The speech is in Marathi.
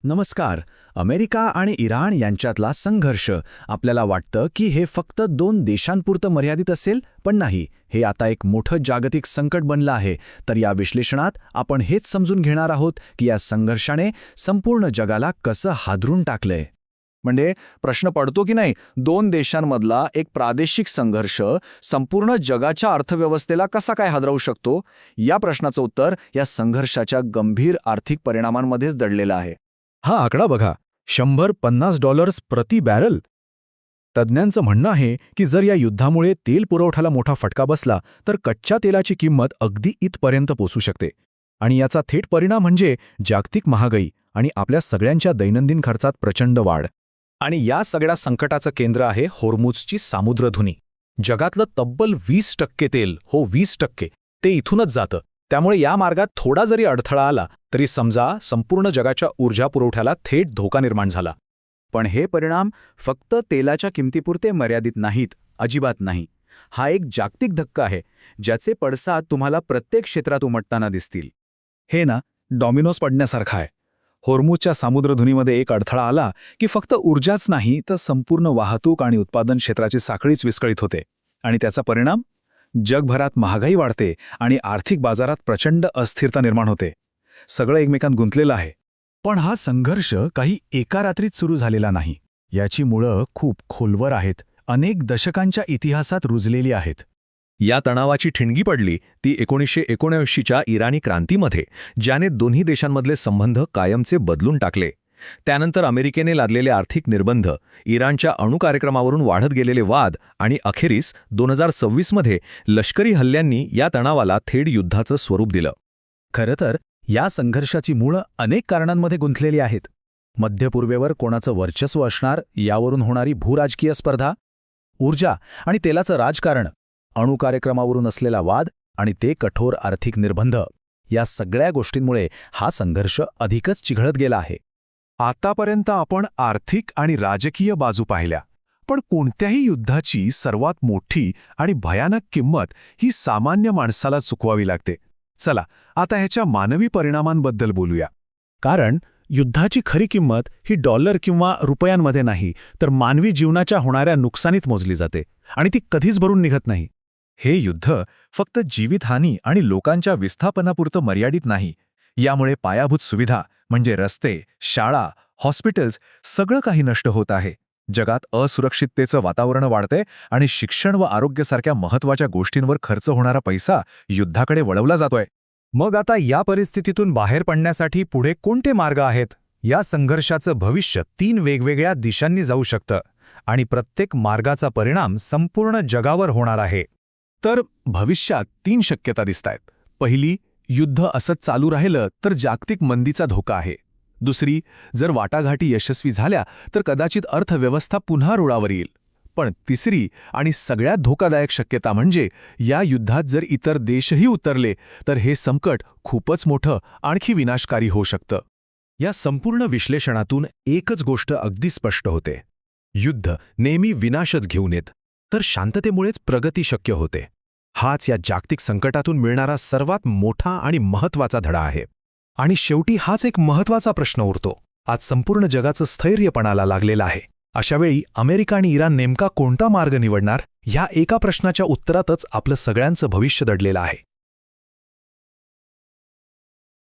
नमस्कार. अमेरिका आणि इराण यांच्यातला संघर्ष आपल्याला वाटतं की हे फक्त दोन देशांपुरतं मर्यादित असेल, पण नाही, हे आता एक मोठं जागतिक संकट बनलं आहे. तर या विश्लेषणात आपण हेच समजून घेणार आहोत की या संघर्षाने संपूर्ण जगाला कसं हादरून टाकलंय. म्हणजे प्रश्न पडतो की नाही, दोन देशांमधला एक प्रादेशिक संघर्ष संपूर्ण जगाच्या अर्थव्यवस्थेला कसा काय हादरवू शकतो? या प्रश्नाचं उत्तर या संघर्षाच्या गंभीर आर्थिक परिणामांमध्येच दडलेलं आहे. हा आकडा बघा, $150 प्रति बॅरल. तज्ज्ञांचं म्हणणं आहे की जर या युद्धामुळे तेल पुरवठ्याला मोठा फटका बसला तर कच्च्या तेलाची किंमत अगदी इथपर्यंत पोचू शकते. आणि याचा थेट परिणाम म्हणजे जागतिक महागाई आणि आपल्या सगळ्यांच्या दैनंदिन खर्चात प्रचंड वाढ. आणि या सगळ्या संकटाचं केंद्र आहे होर्मुझची सामुद्रधुनी. जगातलं तब्बल 20% तेल, 20%, ते इथूनच जातं. त्यामुळे या मार्गात थोडा जरी अडथळा आला तरी समजा संपूर्ण जगाच्या ऊर्जा पुरवठ्याला थेट धोका निर्माण झाला. पण हे परिणाम फक्त तेलाच्या किमतीपुरते मर्यादित नाहीत, अजिबात नाही. हा एक जागतिक धक्का आहे ज्याचे पडसाद तुम्हाला प्रत्येक क्षेत्रात उमटताना दिसतील. हे ना, डॉमिनोज पडण्यासारखं आहे. होर्मुझच्या सामुद्रधुनीमध्ये एक अडथळा आला की फक्त ऊर्जाच नाही तर संपूर्ण वाहतूक आणि उत्पादन क्षेत्राची साखळीच विस्कळीत होते. आणि त्याचा परिणाम जगभरात महागाई वाढते आणि आर्थिक बाजारात प्रचंड अस्थिरता निर्माण होते. सगळं एकमेकांत गुंतलेलं आहे. पण हा संघर्ष काही एका रात्रीत सुरू झालेला नाही. याची मुळं खूप खोलवर आहेत, अनेक दशकांच्या इतिहासात रुजलेली आहेत. या तणावाची ठिणगी पडली ती 1979च्या इराणी क्रांतीमध्ये, ज्याने दोन्ही देशांमधले संबंध कायमचे बदलून टाकले. त्यानंतर अमेरिकेने लादलेले आर्थिक निर्बंध, इराणच्या अणुकार्यक्रमावरून वाढत गेलेले वाद आणि अखेरीस 2026मध्ये लष्करी हल्ल्यांनी या तणावाला थेट युद्धाचं स्वरूप दिलं. खरं तर या संघर्षाची मुळं अनेक कारणांमध्ये गुंतलेली आहेत. मध्य पूर्वेवर कोणाचं वर्चस्व असणार यावरून होणारी भूराजकीय स्पर्धा, ऊर्जा आणि तेलाचं राजकारण, अणुकार्यक्रमावरून असलेला वाद आणि ते कठोर आर्थिक निर्बंध, या सगळ्या गोष्टींमुळे हा संघर्ष अधिकच चिघळत गेला आहे. आतापर्यंत आपण आर्थिक आणि राजकीय बाजू पाहिल्या, पण कोणत्याही युद्धाची सर्वात मोठी आणि भयानक किंमत ही सामान्य माणसाला चुकवावी लागते. चला आता ह्याच्या मानवी परिणामांबद्दल बोलूया. कारण युद्धाची खरी किंमत ही डॉलर किंवा रुपयांमध्ये नाही, तर मानवी जीवनाच्या होणाऱ्या नुकसानीत मोजली जाते, आणि ती कधीच भरून निघत नाही. हे युद्ध फक्त जीवितहानी आणि लोकांच्या विस्थापनापुरतं मर्यादित नाही. यामुळे पायाभूत सुविधा म्हणजे रस्ते, शाळा, हॉस्पिटल्स सगळं काही नष्ट होत आहे. जगात असुरक्षिततेचं वातावरण वाढतंय आणि शिक्षण व आरोग्यासारख्या महत्त्वाच्या गोष्टींवर खर्च होणारा पैसा युद्धाकडे वळवला जातोय. मग आता या परिस्थितीतून बाहेर पडण्यासाठी पुढे कोणते मार्ग आहेत? या संघर्षाचं भविष्य 3 वेगवेगळ्या दिशांनी जाऊ शकतं आणि प्रत्येक मार्गाचा परिणाम संपूर्ण जगावर होणार आहे. तर भविष्यात 3 शक्यता दिसतायत. पहिली, युद्ध असंच चालू राहिलं तर जागतिक मंदीचा धोका आहे. दुसरी, जर वाटाघाटी यशस्वी झाल्या तर कदाचित अर्थव्यवस्था पुन्हा रुळावर येईल. पण तिसरी आणि सगळ्यात धोकादायक शक्यता म्हणजे या युद्धात जर इतर देशही उतरले तर हे संकट खूपच मोठं, आणखी विनाशकारी होऊ शकतं. या संपूर्ण विश्लेषणातून एकच गोष्ट अगदी स्पष्ट होते: युद्ध नेहमी विनाशच घेऊन येत, तर शांततेमुळेच प्रगती शक्य होते. हाच या जागतिक संकटातून मिळणारा सर्वात मोठा आणि महत्त्वाचा धडा आहे. आणि शेवटी हाच एक महत्त्वाचा प्रश्न उरतो: आज संपूर्ण जगाचं स्थैर्य पणाला लागलेलं आहे. अशावेळी अमेरिका आणि इराण नेमका कोणता मार्ग निवडणार, ह्या एका प्रश्नाच्या उत्तरातच आपलं सगळ्यांचं भविष्य दडलेलं आहे.